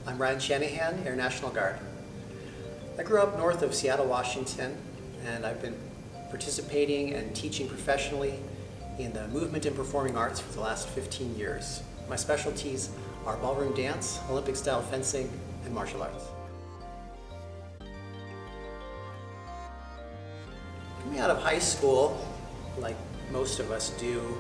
I'm Ryan Shanahan, Air National Guard. I grew up north of Seattle, Washington, and I've been participating and teaching professionally in the movement and performing arts for the last 15 years. My specialties are ballroom dance, Olympic-style fencing, and martial arts. Coming out of high school, like most of us do,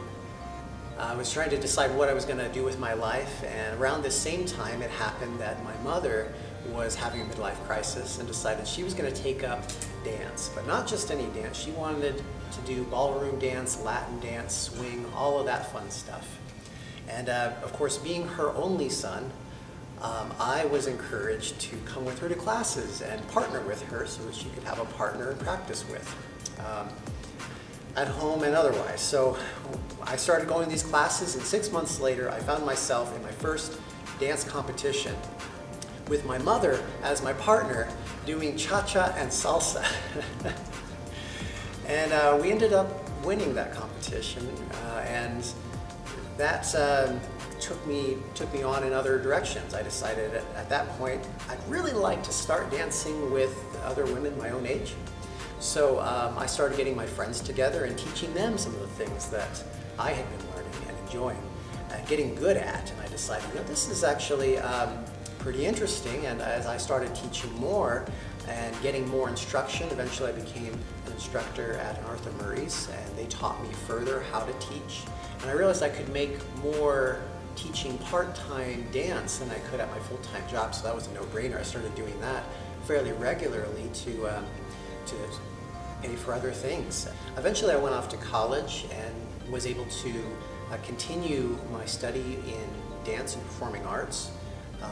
I was trying to decide what I was going to do with my life, and around the same time it happened that my mother was having a midlife crisis and decided she was going to take up dance, but not just any dance. She wanted to do ballroom dance, Latin dance, swing, all of that fun stuff. And of course, being her only son, I was encouraged to come with her to classes and partner with her so that she could have a partner to practice with. At home and otherwise. So I started going to these classes, and 6 months later I found myself in my first dance competition with my mother as my partner doing cha-cha and salsa. And we ended up winning that competition, and that took me on in other directions. I decided at that point I'd really like to start dancing with other women my own age. So I started getting my friends together and teaching them some of the things that I had been learning and enjoying and getting good at. And I decided, this is actually pretty interesting. And as I started teaching more and getting more instruction, eventually I became an instructor at Arthur Murray's, and they taught me further how to teach. And I realized I could make more teaching part-time dance than I could at my full-time job, so that was a no-brainer. I started doing that fairly regularly to pay for other things. Eventually I went off to college and was able to continue my study in dance and performing arts,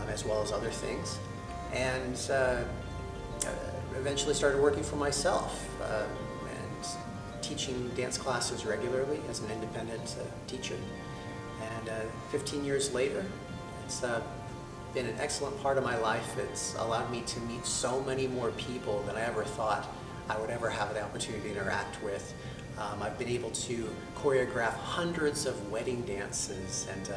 as well as other things, and eventually started working for myself and teaching dance classes regularly as an independent teacher. And 15 years later, it's been an excellent part of my life. It's allowed me to meet so many more people than I ever thought I would ever have the opportunity to interact with. I've been able to choreograph hundreds of wedding dances and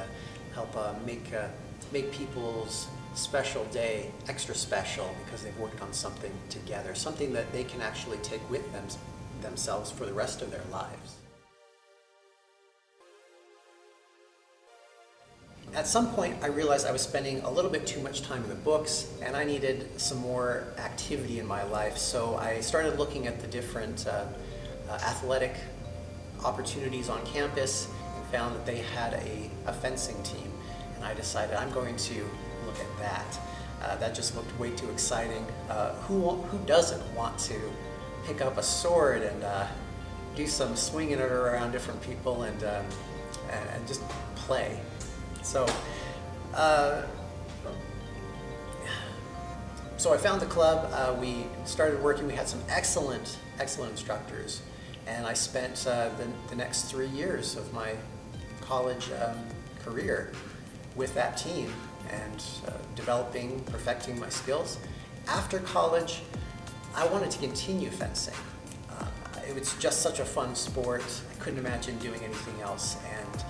help make people's special day extra special because they've worked on something together, something that they can actually take with themselves for the rest of their lives. At some point, I realized I was spending a little bit too much time in the books, and I needed some more activity in my life. So I started looking at the different athletic opportunities on campus and found that they had a fencing team. And I decided I'm going to look at that. That just looked way too exciting. Who doesn't want to pick up a sword and do some swinging it around different people and just play? So I found the club, we started working, we had some excellent instructors, and I spent the next 3 years of my college career with that team and developing, perfecting my skills. After college, I wanted to continue fencing. It was just such a fun sport, I couldn't imagine doing anything else, and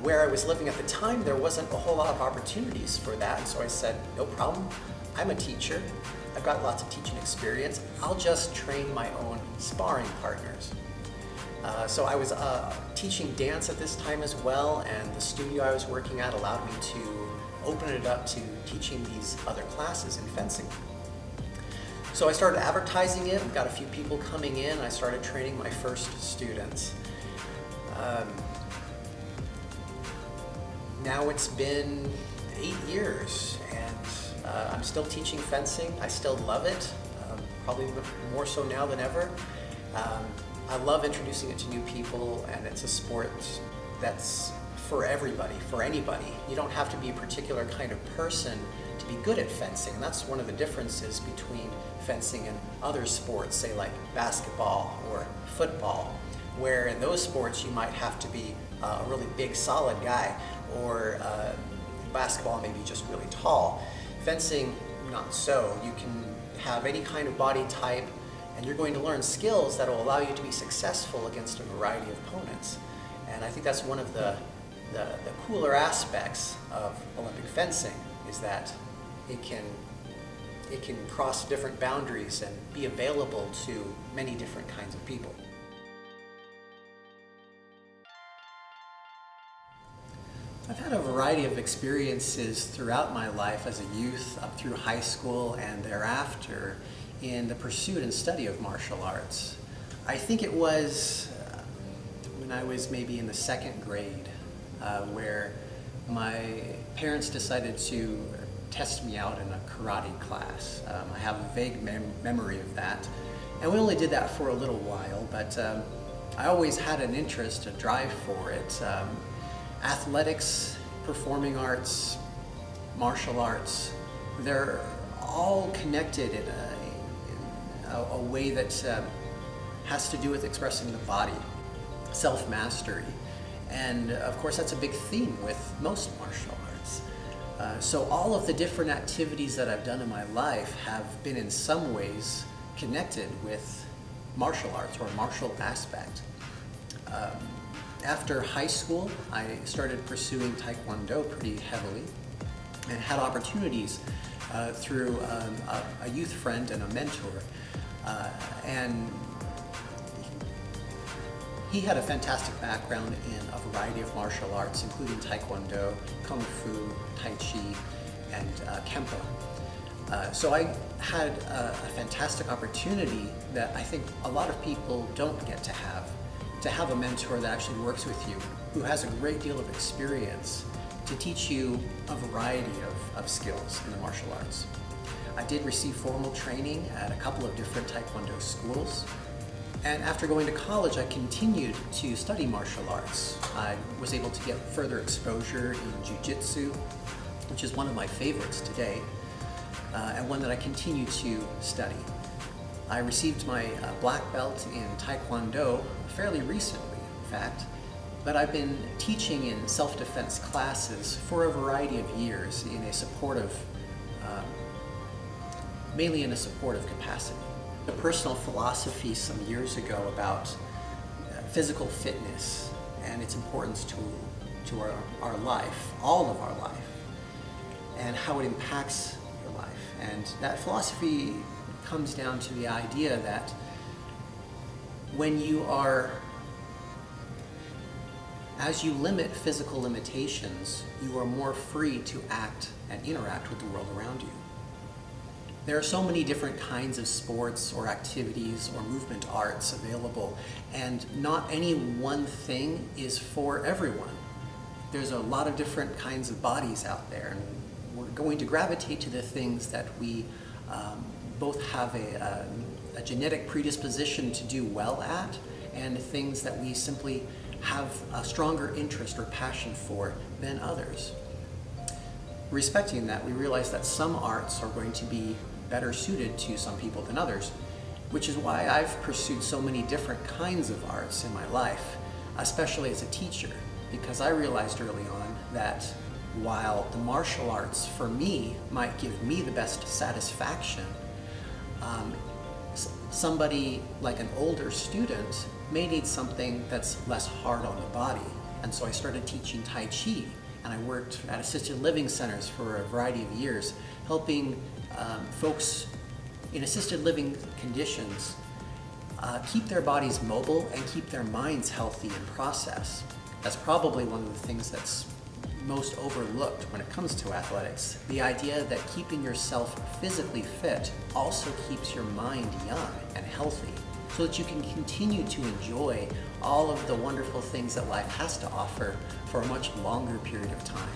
where I was living at the time, there wasn't a whole lot of opportunities for that, and so I said, no problem, I'm a teacher, I've got lots of teaching experience, I'll just train my own sparring partners. So I was teaching dance at this time as well, and the studio I was working at allowed me to open it up to teaching these other classes in fencing. So I started advertising it, got a few people coming in, I started training my first students. Now it's been 8 years, and I'm still teaching fencing. I still love it, probably more so now than ever. I love introducing it to new people, and it's a sport that's for everybody, for anybody. You don't have to be a particular kind of person to be good at fencing, and that's one of the differences between fencing and other sports, say like basketball or football, where in those sports you might have to be a really big, solid guy, or basketball maybe just really tall. Fencing, not so. You can have any kind of body type, and you're going to learn skills that will allow you to be successful against a variety of opponents. And I think that's one of the cooler aspects of Olympic fencing, is that It can cross different boundaries and be available to many different kinds of people. I've had a variety of experiences throughout my life as a youth, up through high school and thereafter, in the pursuit and study of martial arts. I think it was when I was maybe in the second grade where my parents decided to test me out in a karate class. I have a vague memory of that. And we only did that for a little while, but I always had an interest, a drive for it. Athletics, performing arts, martial arts, they're all connected in a way that has to do with expressing the body, self-mastery. And of course that's a big theme with most martial arts. So all of the different activities that I've done in my life have been in some ways connected with martial arts or martial aspect. After high school, I started pursuing Taekwondo pretty heavily and had opportunities through a youth friend and a mentor. And he had a fantastic background in a variety of martial arts, including Taekwondo, Kung Fu, Tai Chi, and Kempo. So I had a fantastic opportunity that I think a lot of people don't get to have a mentor that actually works with you, who has a great deal of experience to teach you a variety of skills in the martial arts. I did receive formal training at a couple of different Taekwondo schools. And after going to college, I continued to study martial arts. I was able to get further exposure in Jiu-Jitsu, which is one of my favorites today, and one that I continue to study. I received my black belt in Taekwondo fairly recently, in fact, but I've been teaching in self-defense classes for a variety of years in a supportive, mainly in a supportive capacity. A personal philosophy some years ago about physical fitness and its importance to our life, all of our life, and how it impacts your life. And that philosophy comes down to the idea that when you are, as you limit physical limitations, you are more free to act and interact with the world around you. There are so many different kinds of sports or activities or movement arts available, and not any one thing is for everyone. There's a lot of different kinds of bodies out there, and we're going to gravitate to the things that we both have a genetic predisposition to do well at, and things that we simply have a stronger interest or passion for than others. Respecting that, we realize that some arts are going to be better suited to some people than others, which is why I've pursued so many different kinds of arts in my life, especially as a teacher, because I realized early on that while the martial arts for me might give me the best satisfaction, somebody like an older student may need something that's less hard on the body. And so I started teaching Tai Chi, and I worked at assisted living centers for a variety of years, helping folks in assisted living conditions keep their bodies mobile and keep their minds healthy in process. That's probably one of the things that's most overlooked when it comes to athletics. The idea that keeping yourself physically fit also keeps your mind young and healthy, so that you can continue to enjoy all of the wonderful things that life has to offer for a much longer period of time.